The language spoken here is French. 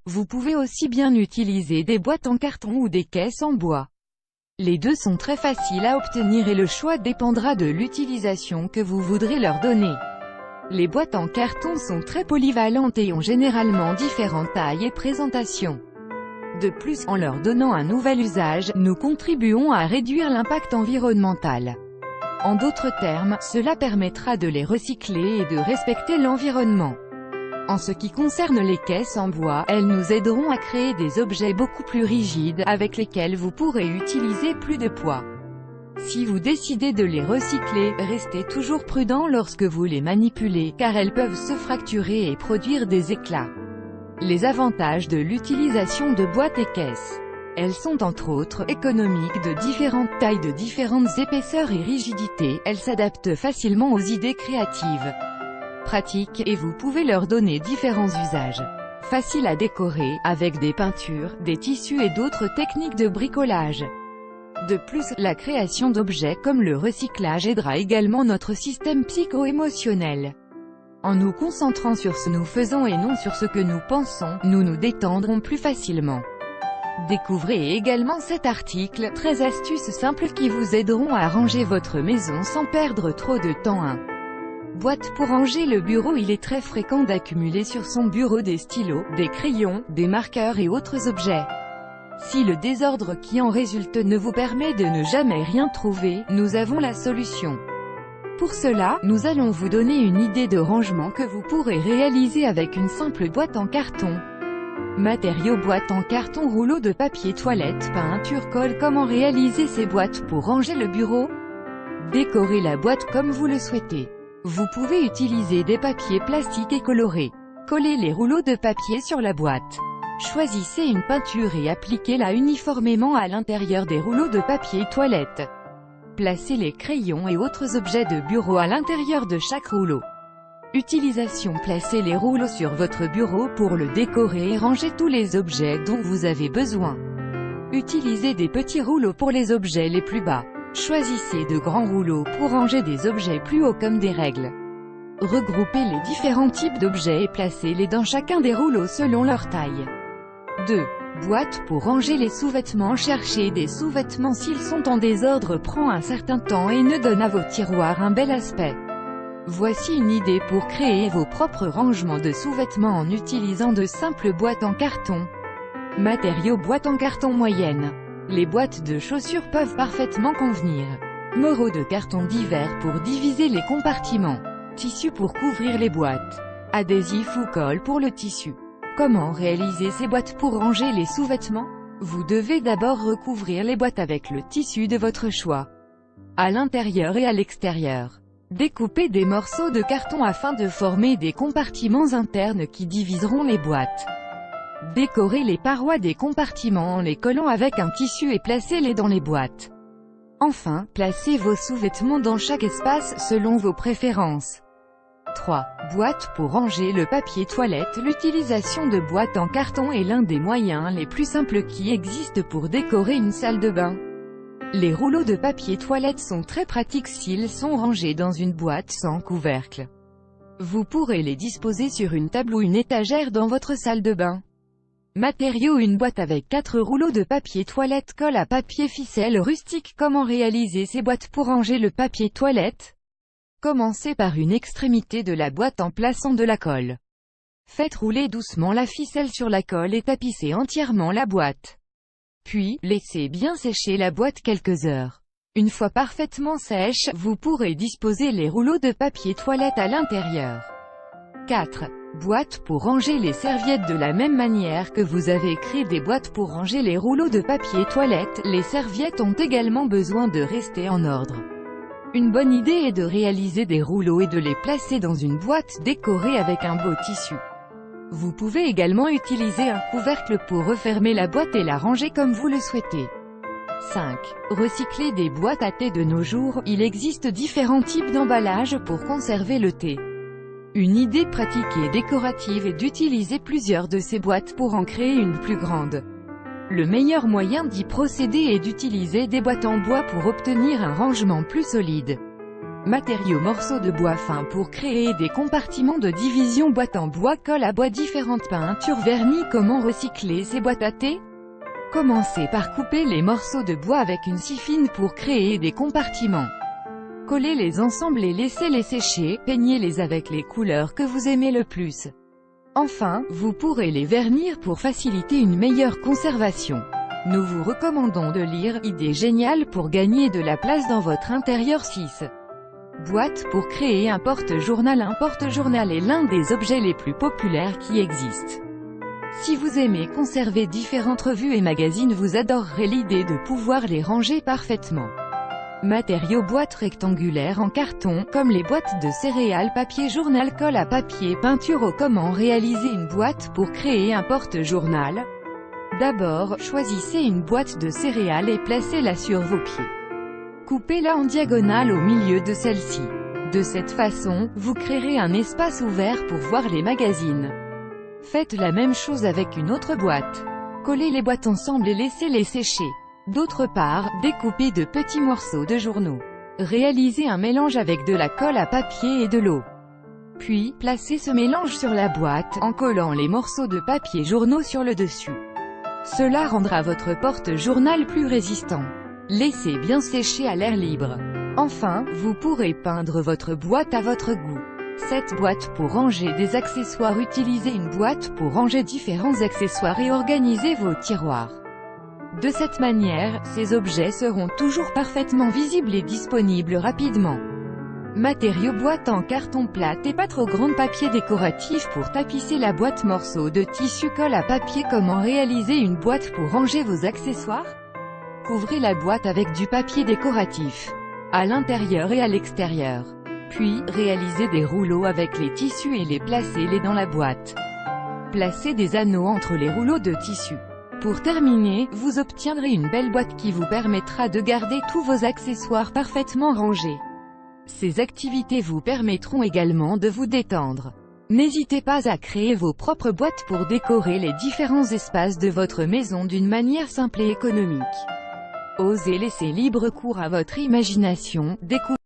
Vous pouvez aussi bien utiliser des boîtes en carton ou des caisses en bois. Les deux sont très faciles à obtenir et le choix dépendra de l'utilisation que vous voudrez leur donner. Les boîtes en carton sont très polyvalentes et ont généralement différentes tailles et présentations. De plus, en leur donnant un nouvel usage, nous contribuons à réduire l'impact environnemental. En d'autres termes, cela permettra de les recycler et de respecter l'environnement. En ce qui concerne les caisses en bois, elles nous aideront à créer des objets beaucoup plus rigides, avec lesquels vous pourrez utiliser plus de poids. Si vous décidez de les recycler, restez toujours prudent lorsque vous les manipulez, car elles peuvent se fracturer et produire des éclats. Les avantages de l'utilisation de boîtes et caisses. Elles sont entre autres économiques de différentes tailles, de différentes épaisseurs et rigidités, elles s'adaptent facilement aux idées créatives. Pratiques, et vous pouvez leur donner différents usages. Faciles à décorer, avec des peintures, des tissus et d'autres techniques de bricolage. De plus, la création d'objets comme le recyclage aidera également notre système psycho-émotionnel. En nous concentrant sur ce que nous faisons et non sur ce que nous pensons, nous nous détendrons plus facilement. Découvrez également cet article, 13 astuces simples qui vous aideront à ranger votre maison sans perdre trop de temps. 1. Boîte pour ranger le bureau. Il est très fréquent d'accumuler sur son bureau des stylos, des crayons, des marqueurs et autres objets. Si le désordre qui en résulte ne vous permet de ne jamais rien trouver, nous avons la solution. Pour cela, nous allons vous donner une idée de rangement que vous pourrez réaliser avec une simple boîte en carton. Matériaux: boîte en carton, rouleau de papier toilette, peinture, colle. Comment réaliser ces boîtes pour ranger le bureau? Décorez la boîte comme vous le souhaitez. Vous pouvez utiliser des papiers plastiques et colorés. Collez les rouleaux de papier sur la boîte. Choisissez une peinture et appliquez-la uniformément à l'intérieur des rouleaux de papier toilette. Placez les crayons et autres objets de bureau à l'intérieur de chaque rouleau. Utilisation: placez les rouleaux sur votre bureau pour le décorer et ranger tous les objets dont vous avez besoin. Utilisez des petits rouleaux pour les objets les plus bas. Choisissez de grands rouleaux pour ranger des objets plus hauts comme des règles. Regroupez les différents types d'objets et placez-les dans chacun des rouleaux selon leur taille. 2. Boîte pour ranger les sous-vêtements. Chercher des sous-vêtements s'ils sont en désordre prend un certain temps et ne donne à vos tiroirs un bel aspect. Voici une idée pour créer vos propres rangements de sous-vêtements en utilisant de simples boîtes en carton. Matériaux: boîte en carton moyenne. Les boîtes de chaussures peuvent parfaitement convenir. Morceaux de carton divers pour diviser les compartiments. Tissu pour couvrir les boîtes. Adhésif ou colle pour le tissu. Comment réaliser ces boîtes pour ranger les sous-vêtements? Vous devez d'abord recouvrir les boîtes avec le tissu de votre choix, à l'intérieur et à l'extérieur. Découpez des morceaux de carton afin de former des compartiments internes qui diviseront les boîtes. Décorez les parois des compartiments en les collant avec un tissu et placez-les dans les boîtes. Enfin, placez vos sous-vêtements dans chaque espace selon vos préférences. 3. Boîte pour ranger le papier toilette. L'utilisation de boîtes en carton est l'un des moyens les plus simples qui existent pour décorer une salle de bain. Les rouleaux de papier toilette sont très pratiques s'ils sont rangés dans une boîte sans couvercle. Vous pourrez les disposer sur une table ou une étagère dans votre salle de bain. Matériaux: une boîte avec 4 rouleaux de papier toilette, colle à papier, ficelle rustique. Comment réaliser ces boîtes pour ranger le papier toilette? Commencez par une extrémité de la boîte en plaçant de la colle. Faites rouler doucement la ficelle sur la colle et tapissez entièrement la boîte. Puis, laissez bien sécher la boîte quelques heures. Une fois parfaitement sèche, vous pourrez disposer les rouleaux de papier toilette à l'intérieur. 4. Boîte pour ranger les serviettes. De la même manière que vous avez créé des boîtes pour ranger les rouleaux de papier toilette, les serviettes ont également besoin de rester en ordre. Une bonne idée est de réaliser des rouleaux et de les placer dans une boîte décorée avec un beau tissu. Vous pouvez également utiliser un couvercle pour refermer la boîte et la ranger comme vous le souhaitez. 5. Recycler des boîtes à thé. De nos jours, il existe différents types d'emballages pour conserver le thé. Une idée pratique et décorative est d'utiliser plusieurs de ces boîtes pour en créer une plus grande. Le meilleur moyen d'y procéder est d'utiliser des boîtes en bois pour obtenir un rangement plus solide. Matériaux: morceaux de bois fin pour créer des compartiments de division. Boîte en bois, colle à bois, différentes peintures, vernis. Comment recycler ces boîtes à thé? Commencez par couper les morceaux de bois avec une scie fine pour créer des compartiments. Collez-les ensemble et laissez-les sécher, peignez-les avec les couleurs que vous aimez le plus. Enfin, vous pourrez les vernir pour faciliter une meilleure conservation. Nous vous recommandons de lire « Idée géniale pour gagner de la place dans votre intérieur 6. Boîte pour créer un porte-journal. Un porte-journal est l'un des objets les plus populaires qui existent. Si vous aimez conserver différentes revues et magazines, vous adorerez l'idée de pouvoir les ranger parfaitement. Matériaux: boîte rectangulaire en carton, comme les boîtes de céréales, papier journal, colle à papier, peinture. Comment réaliser une boîte pour créer un porte-journal? D'abord, choisissez une boîte de céréales et placez-la sur vos pieds. Coupez-la en diagonale au milieu de celle-ci. De cette façon, vous créerez un espace ouvert pour voir les magazines. Faites la même chose avec une autre boîte. Collez les boîtes ensemble et laissez-les sécher. D'autre part, découpez de petits morceaux de journaux. Réalisez un mélange avec de la colle à papier et de l'eau. Puis, placez ce mélange sur la boîte, en collant les morceaux de papier journaux sur le dessus. Cela rendra votre porte-journal plus résistant. Laissez bien sécher à l'air libre. Enfin, vous pourrez peindre votre boîte à votre goût. Cette boîte pour ranger des accessoires. Utilisez une boîte pour ranger différents accessoires et organiser vos tiroirs. De cette manière, ces objets seront toujours parfaitement visibles et disponibles rapidement. Matériaux: boîte en carton plate et pas trop grande, papier décoratif pour tapisser la boîte, morceaux de tissu, colle à papier. Comment réaliser une boîte pour ranger vos accessoires? Couvrez la boîte avec du papier décoratif, à l'intérieur et à l'extérieur. Puis, réalisez des rouleaux avec les tissus et les placez-les dans la boîte. Placez des anneaux entre les rouleaux de tissu. Pour terminer, vous obtiendrez une belle boîte qui vous permettra de garder tous vos accessoires parfaitement rangés. Ces activités vous permettront également de vous détendre. N'hésitez pas à créer vos propres boîtes pour décorer les différents espaces de votre maison d'une manière simple et économique. Osez laisser libre cours à votre imagination, découvrez